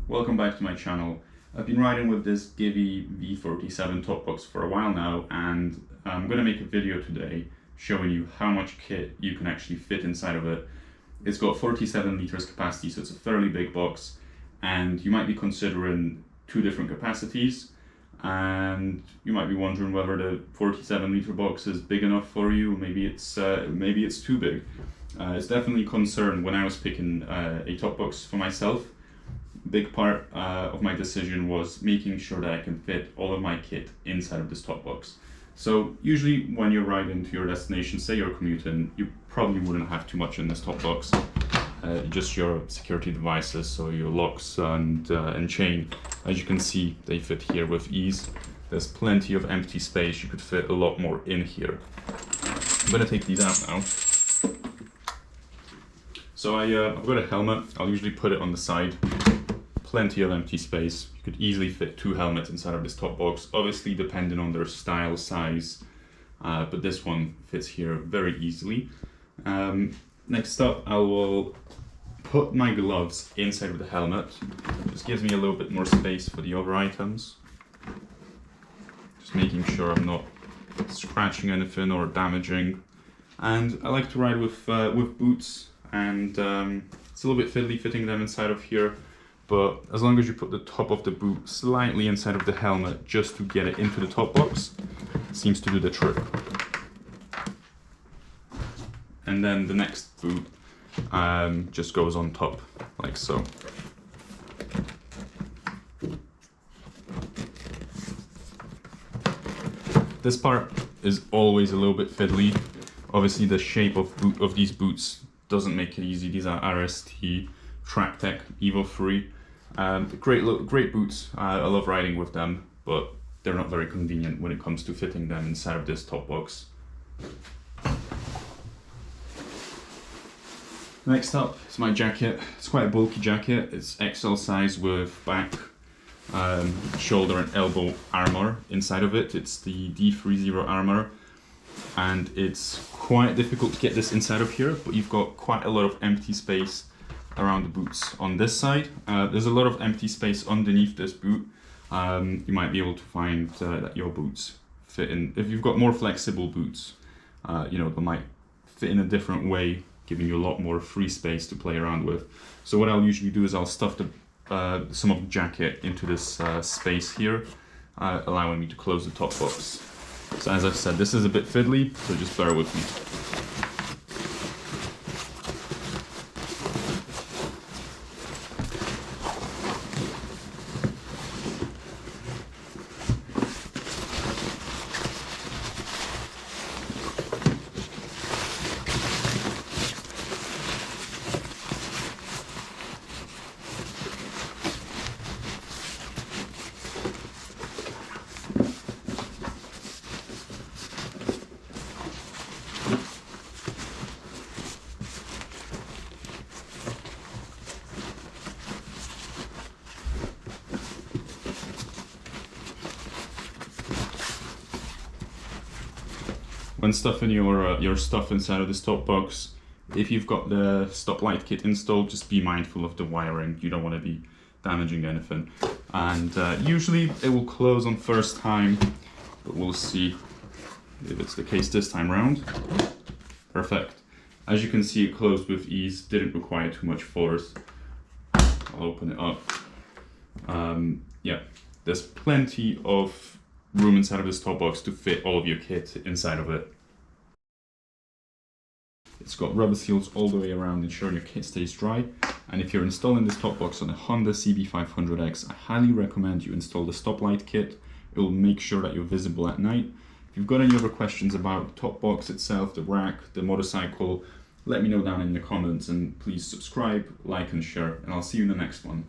welcome back to my channel. I've been riding with this Givi V47 top box for a while now, and I'm going to make a video today showing you how much kit you can actually fit inside of it. It's got 47 liters capacity, so it's a fairly big box, and you might be considering two different capacities, and you might be wondering whether the 47 liter box is big enough for you. Maybe it's too big. It's definitely a concern when I was picking a top box for myself. Big part of my decision was making sure that I can fit all of my kit inside of this top box. So usually when you're riding to your destination, say you're commuting, you probably wouldn't have too much in this top box. Just your security devices, so your locks and chain. As you can see, they fit here with ease. There's plenty of empty space. You could fit a lot more in here. I'm gonna take these out now. So I've got a helmet. I'll usually put it on the side. Plenty of empty space. You could easily fit two helmets inside of this top box, obviously depending on their style, size, but this one fits here very easily. Next up, I will put my gloves inside of the helmet. Just gives me a little bit more space for the other items. Just making sure I'm not scratching anything or damaging. And I like to ride with boots, and it's a little bit fiddly fitting them inside of here. But as long as you put the top of the boot slightly inside of the helmet just to get it into the top box, seems to do the trick. And then the next boot just goes on top, like so. This part is always a little bit fiddly. Obviously the shape of these boots doesn't make it easy. These are RST TrackTech Evo 3. Great boots. I love riding with them, but they're not very convenient when it comes to fitting them inside of this top box. Next up is my jacket. It's quite a bulky jacket. It's XL size with back, shoulder and elbow armor inside of it. It's the D30 armor, and it's quite difficult to get this inside of here, but you've got quite a lot of empty space around the boots on this side. There's a lot of empty space underneath this boot. You might be able to find that your boots fit in. If you've got more flexible boots, they might fit in a different way, giving you a lot more free space to play around with. So what I'll usually do is I'll stuff some of the jacket into this space here, allowing me to close the top box. So as I've said, this is a bit fiddly, so just bear with me. When stuffing your stuff inside of this top box, if you've got the stoplight kit installed, just be mindful of the wiring. You don't want to be damaging anything. And usually it will close on first time, but we'll see if it's the case this time around. Perfect. As you can see, it closed with ease, didn't require too much force. I'll open it up. Yeah, there's plenty of room inside of this top box to fit all of your kit inside of it. It's got rubber seals all the way around, ensuring your kit stays dry. And if you're installing this top box on a Honda CB500X, I highly recommend you install the stoplight kit. It will make sure that you're visible at night. If you've got any other questions about the top box itself, the rack, the motorcycle, let me know down in the comments, and please subscribe, like and share, and I'll see you in the next one.